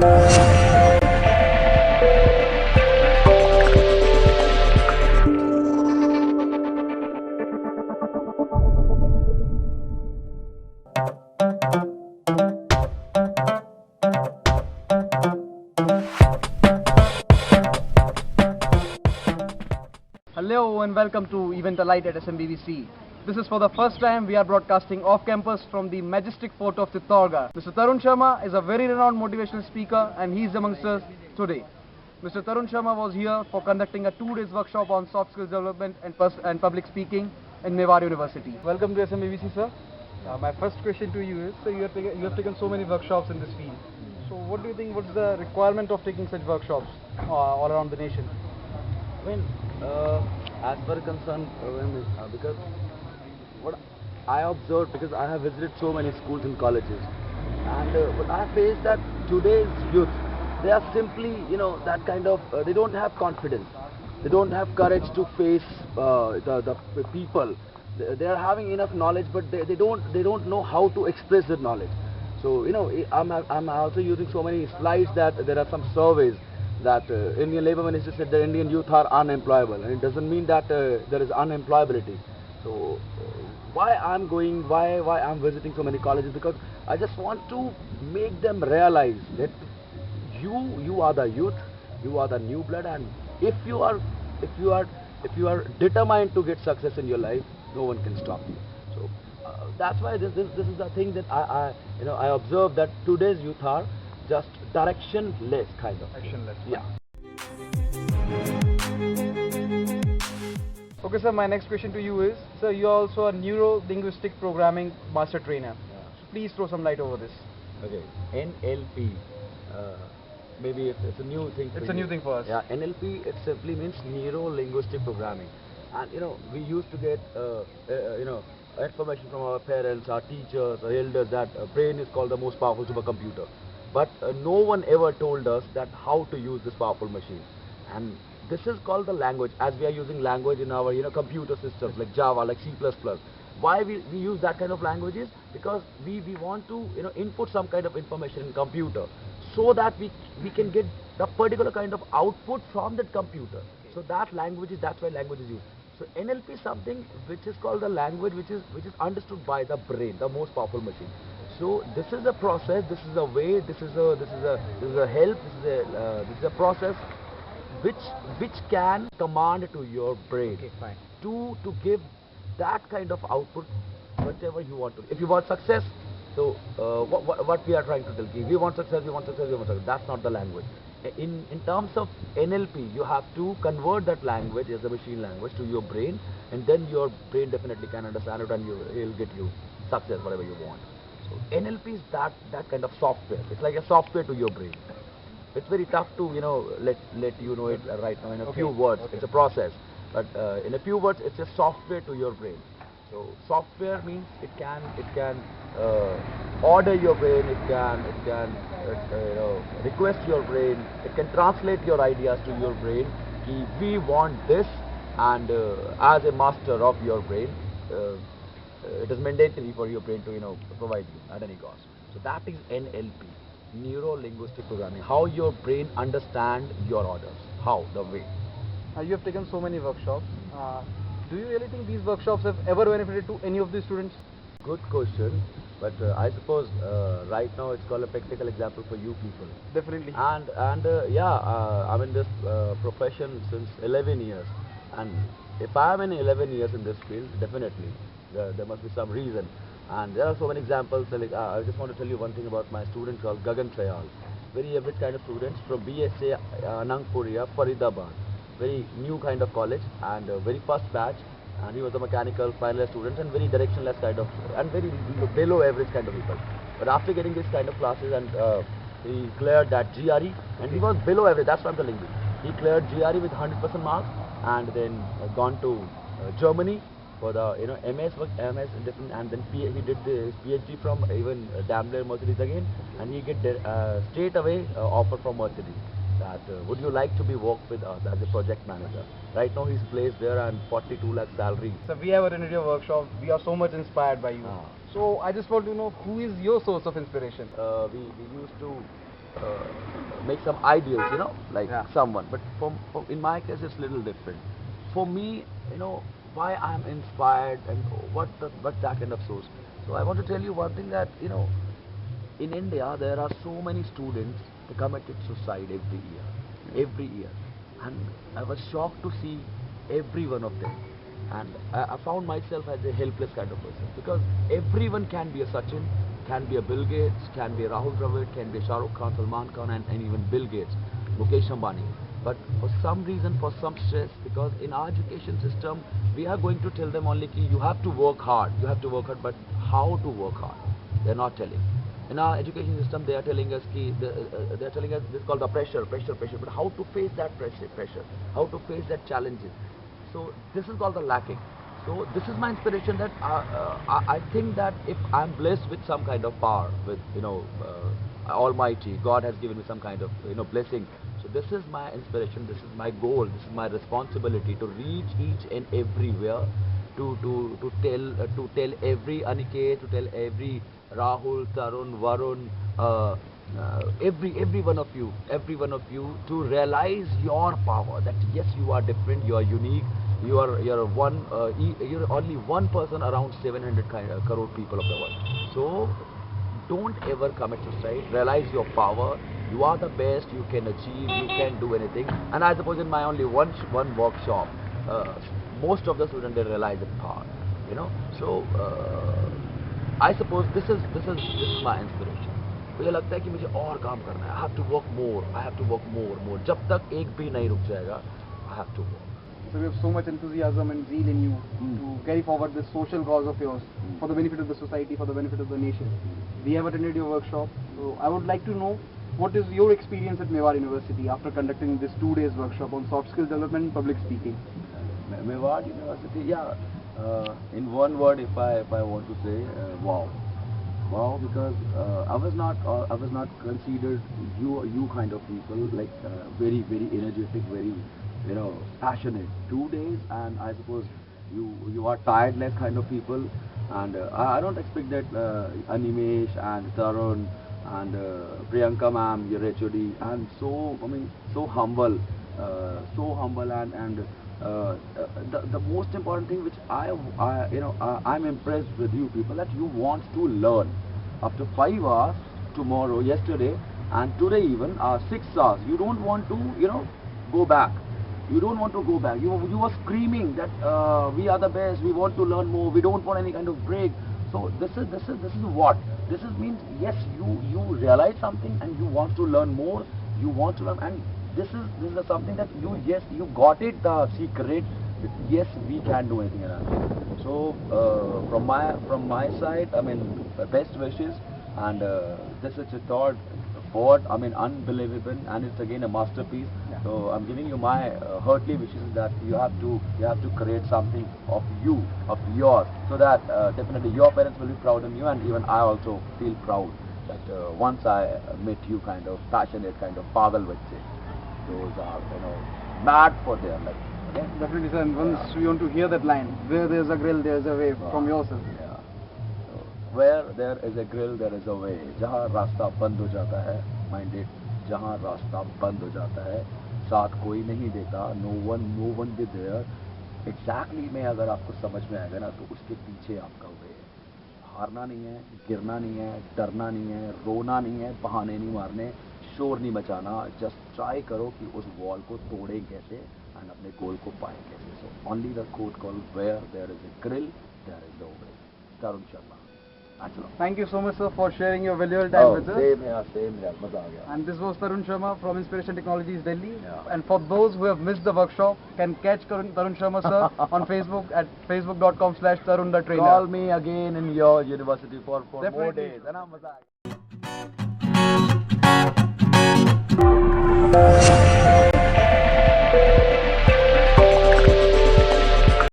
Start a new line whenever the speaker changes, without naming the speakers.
Hello and welcome to Event Alight at SMBVC. This is for the first time we are broadcasting off campus from the majestic fort of Chittorgarh. Mr. Tarun Sharma is a very renowned motivational speaker and he is amongst us today. Mr. Tarun Sharma was here for conducting a 2 days workshop on soft skills development and public speaking in Mewar University. Welcome to SMBVC, sir. My first question to you is, so you have taken so many workshops in this field. So what do you think, what's the requirement of taking such workshops all around the nation?
I mean, as per concern, because what I observed, because I have visited so many schools and colleges, and what I faced that today's youth, they are simply, that kind of, they don't have confidence, they don't have courage to face the people. They are having enough knowledge, but they don't know how to express their knowledge. So I'm also using so many slides that there are some surveys that Indian Labour Minister said the Indian youth are unemployable, and it doesn't mean that there is unemployability. So why I'm visiting so many colleges, because I just want to make them realize that you are the youth, you are the new blood, and if you are determined to get success in your life, no one can stop you. So that's why this is the thing that I observe, that today's youth are just directionless kind of.
Actionless.
Yeah.
Okay, sir, my next question to you is, sir, you are also a neuro-linguistic programming master trainer. So please throw some light over this.
Okay. NLP. Maybe it's a new thing.
It's a new thing for us.
Yeah. NLP, it simply means neuro-linguistic programming, and we used to get information from our parents, our teachers, our elders, that brain is called the most powerful supercomputer. But no one ever told us that how to use this powerful machine. And this is called the language, as we are using language in our computer systems like Java, like C++. Why we use that kind of languages? Because we want to input some kind of information in computer, so that we can get the particular kind of output from that computer. So that's why language is used. So NLP is something which is called the language which is understood by the brain, the most powerful machine. So this is a process, this is a way, this is a help, this is a process which can command to your brain,
Okay, fine.
to give that kind of output whatever you want to. If you want success, so what we are trying to tell you, we want success, we want success, we want success. That's not the language. In terms of NLP, you have to convert that language as a machine language to your brain, and then your brain definitely can understand it, and it'll get you success, whatever you want. So NLP is that kind of software. It's like a software to your brain. It's very tough to let you know it right now in a few words.
Okay.
It's a process, but in a few words, it's a software to your brain. So software means it can order your brain, it can request your brain, it can translate your ideas to your brain. We want this, and as a master of your brain, it is mandatory for your brain to provide you at any cost. So that is NLP, neuro-linguistic programming. How your brain understand your orders. How? The way.
You have taken so many workshops. Do you really think these workshops have ever benefited to any of the students?
Good question, but I suppose right now it's called a practical example for you people.
Definitely.
And I'm in this profession since 11 years, and if I'm in 11 years in this field, definitely there must be some reason. And there are so many examples. Like, I just want to tell you one thing about my student called Gagan Sayal. Very average kind of students from BSA Anangpuria, Faridabad. Very new kind of college, and very first batch. And he was a mechanical final year student, and very directionless kind of, and very below average kind of people. But after getting this kind of classes, and he cleared that GRE, and he was below average. That's what I'm telling you. He cleared GRE with 100% marks, and then gone to Germany for the MS in different, and then he did his PhD from even Daimler Mercedes again, and he get straight away offer from Mercedes that would you like to be worked with us as a project manager. Right now he's placed there and 42 lakh salary.
So we have attended your workshop. We are so much inspired by you. So I just want to know, who is your source of inspiration?
We used to make some ideals, like
Yeah.
someone. But in my case, it's little different. For me, why I'm inspired and what that kind of source. So I want to tell you one thing that in India there are so many students they committed suicide every year, and I was shocked to see every one of them. And I found myself as a helpless kind of person because everyone can be a Sachin, can be a Bill Gates, can be a Rahul Dravid, can be a Shah Rukh Khan, Salman Khan, and even Bill Gates, Mukesh Ambani. But for some reason, for some stress, because in our education system, we are going to tell them only ki you have to work hard, but how to work hard? They're not telling. In our education system, they are telling us they are telling us this is called the pressure. But how to face that pressure? How to face that challenges? So this is called the lacking. So this is my inspiration that I think that if I'm blessed with some kind of power, with Almighty God has given me some kind of blessing. So this is my inspiration. This is my goal. This is my responsibility to reach each and everywhere, to tell every Aniket, to tell every Rahul, Tarun, Varun, every one of you to realize your power. That yes, you are different. You are unique. You're only one person around 700 crore people of the world. So don't ever commit suicide. Realize your power. You are the best. You can achieve. You can do anything. And I suppose in my only one workshop, most of the students they realize the power. So I suppose this is my inspiration. मुझे लगता है कि मुझे और काम करना है. I have to work more. जब तक एक भी नहीं रुक जाएगा, I have to work.
So we have so much enthusiasm and zeal in you to carry forward this social cause of yours for the benefit of the society, for the benefit of the nation. We have attended your workshop, so I would like to know what is your experience at Mewar University after conducting this 2 days workshop on soft skills development and public speaking.
Mewar University, yeah. In one word, if I want to say, wow. Wow, because I was not considered you kind of people, like very energetic, very passionate. 2 days, and I suppose you are tiredless kind of people, and I don't expect that Animesh and Tarun and Priyanka ma'am, your HOD, and so humble and the most important thing which I'm impressed with you people, that you want to learn. After 5 hours tomorrow, yesterday, and today even 6 hours, you don't want to go back. You don't want to go back. You were screaming that we are the best. We want to learn more. We don't want any kind of break. So this is what this is means. Yes, you realize something and you want to learn more. You want to learn, and this is something that you got it, the secret. Yes, we can do anything around. So from my side, best wishes, and this is a thought fort, unbelievable, and it's again a masterpiece. Yeah. So I'm giving you my heartily wishes that you have to create something of yours, so that definitely your parents will be proud of you, and even I also feel proud that once I met you, kind of passionate, kind of pagal bacche. Those are mad for their life. Okay?
Definitely, sir. And once we want to hear that line, where there's a grill, there's a way, from yourself.
Yeah. So, where there is a grill, there is a way. जहाँ रास्ता बंद हो जाता है, minded, जहाँ रास्ता बंद हो जाता है, साथ कोई नहीं देता, no one be there. Exactly में अगर आपको समझ में आएगा ना, तो उसके पीछे आपका way है. हारना नहीं है, गिरना नहीं है, डरना नहीं है, रोना नहीं है, बहाने नहीं मारने, शोर नहीं मचाना. जस्ट ट्राई करो कि उस वॉल को तोड़ें कैसे एंड अपने गोल को पाएं कैसे. So only the quote call where there is a grill there is no way. Tarun Sharma.
Thank you so much, sir, for sharing your valuable time with us.
Same here. मजा आ गया.
And this was Tarun Sharma from Inspiration Technologies, Delhi.
Yeah.
And for those who have missed the workshop, can catch Tarun Sharma, sir, on Facebook at facebook.com/Tarun the Trainer.
Call me again in your university for
Definitely.
more days. है ना, मजा आ गया.